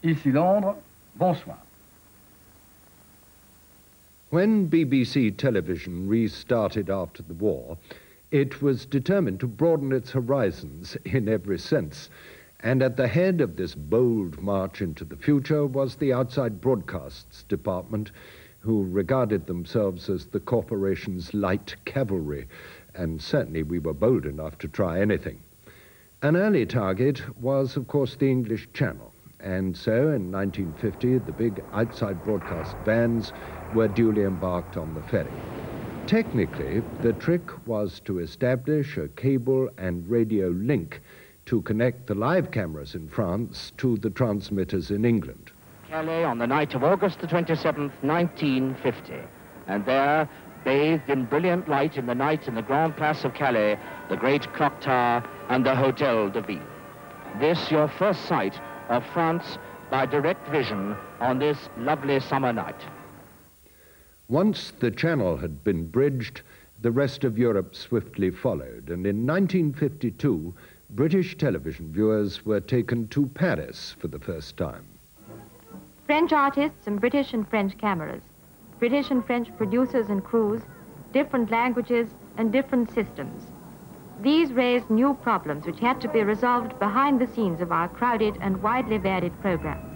Ici Londres, bonsoir. When BBC television restarted after the war, it was determined to broaden its horizons in every sense. And at the head of this bold march into the future was the Outside Broadcasts Department, who regarded themselves as the corporation's light cavalry, and certainly we were bold enough to try anything. An early target was, of course, the English Channel, and so in 1950 the big outside broadcast vans were duly embarked on the ferry. Technically, the trick was to establish a cable and radio link to connect the live cameras in France to the transmitters in England. Calais on the night of August the 27th, 1950. And there, bathed in brilliant light in the night in the Grand Place of Calais, the great clock tower and the Hotel de Ville. This your first sight of France by direct vision on this lovely summer night. Once the Channel had been bridged, the rest of Europe swiftly followed, and in 1952, British television viewers were taken to Paris for the first time. French artists and British and French cameras, British and French producers and crews, different languages and different systems. These raised new problems which had to be resolved behind the scenes of our crowded and widely varied programs.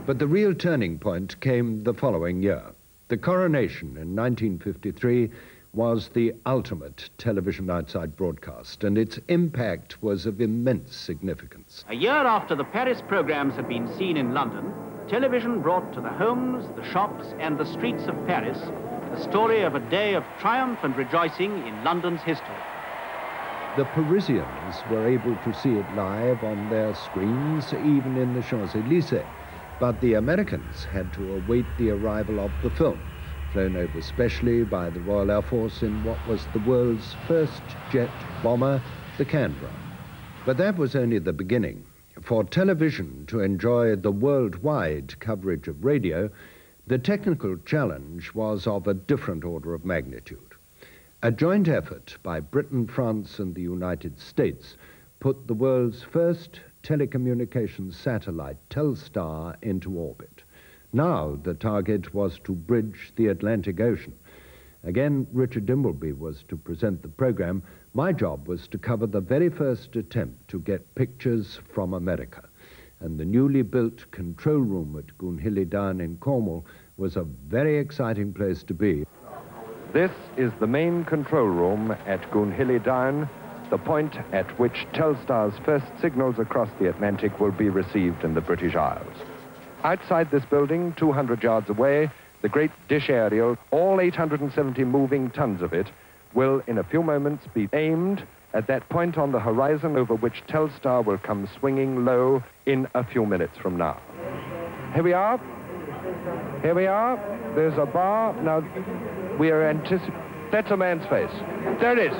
But the real turning point came the following year. The coronation in 1953 was the ultimate television outside broadcast, and its impact was of immense significance. A year after the Paris programs had been seen in London, television brought to the homes, the shops, and the streets of Paris the story of a day of triumph and rejoicing in London's history. The Parisians were able to see it live on their screens, even in the Champs-Élysées, but the Americans had to await the arrival of the film, flown over specially by the Royal Air Force in what was the world's first jet bomber, the Canberra. But that was only the beginning. For television to enjoy the worldwide coverage of radio, the technical challenge was of a different order of magnitude. A joint effort by Britain, France, and the United States put the world's first telecommunications satellite, Telstar, into orbit. Now the target was to bridge the Atlantic Ocean. Again, Richard Dimbleby was to present the program. My job was to cover the very first attempt to get pictures from America. And the newly built control room at Goonhilly Down in Cornwall was a very exciting place to be. This is the main control room at Goonhilly Down, the point at which Telstar's first signals across the Atlantic will be received in the British Isles. Outside this building, 200 yards away, the great dish aerial, all 870 moving tons of it, will in a few moments be aimed at that point on the horizon over which Telstar will come swinging low in a few minutes from now. Here we are. Here we are. There's a bar. Now, we are anticipating... That's a man's face. There it is.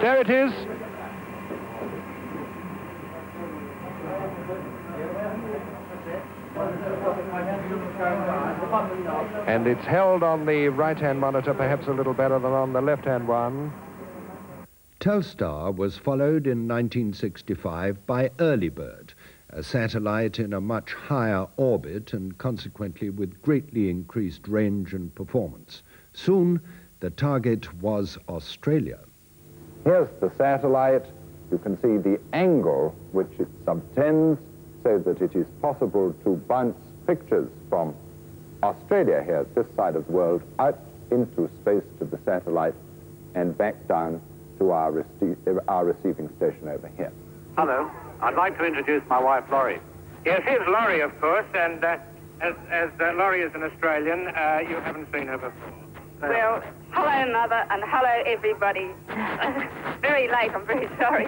There it is. And it's held on the right-hand monitor perhaps a little better than on the left-hand one. Telstar was followed in 1965 by Earlybird, a satellite in a much higher orbit and consequently with greatly increased range and performance. Soon, the target was Australia. Here's the satellite. You can see the angle which it subtends so that it is possible to bounce pictures from Australia here, this side of the world, out into space to the satellite and back down to our receiving station over here. Hello. I'd like to introduce my wife, Laurie. Yes, here's Laurie, of course, and as Laurie is an Australian, you haven't seen her before. Well, hello, Mother, and hello, everybody. Very late, I'm very sorry.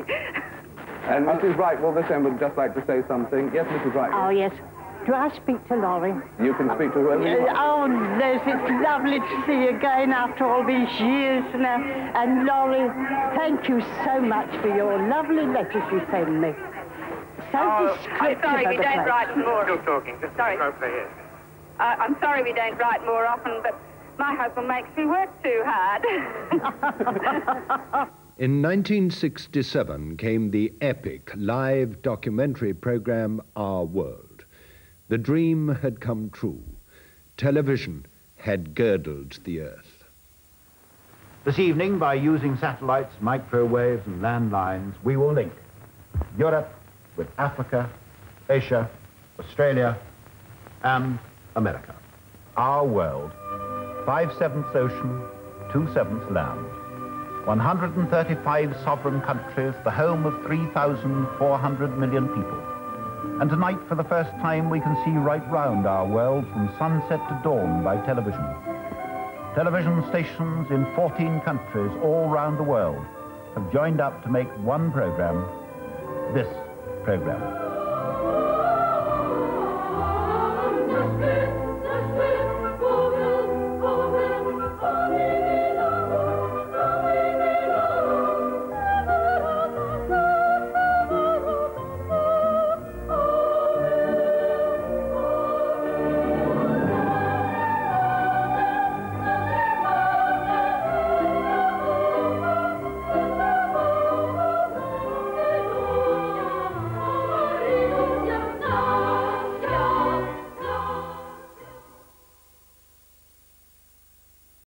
And Mrs. Wright, well, this end would just like to say something. Yes, Mrs. Wright. Oh, yes. Do I speak to Laurie? You can speak to whoever you want. Oh, Liz, it's lovely to see you again after all these years now. And Laurie, thank you so much for your lovely letters you send me. So descriptive. I'm sorry, we don't write more. Still talking, just sorry. over here. I'm sorry we don't write more often, but my husband makes me work too hard. In 1967 came the epic live documentary program Our World. The dream had come true. Television had girdled the earth. This evening, by using satellites, microwaves and landlines, we will link Europe with Africa, Asia, Australia, and America. Our world, 5/7 ocean, 2/7 land. 135 sovereign countries, the home of 3,400 million people. And tonight, for the first time, we can see right round our world from sunset to dawn by television. Television stations in 14 countries all round the world have joined up to make one program, this program.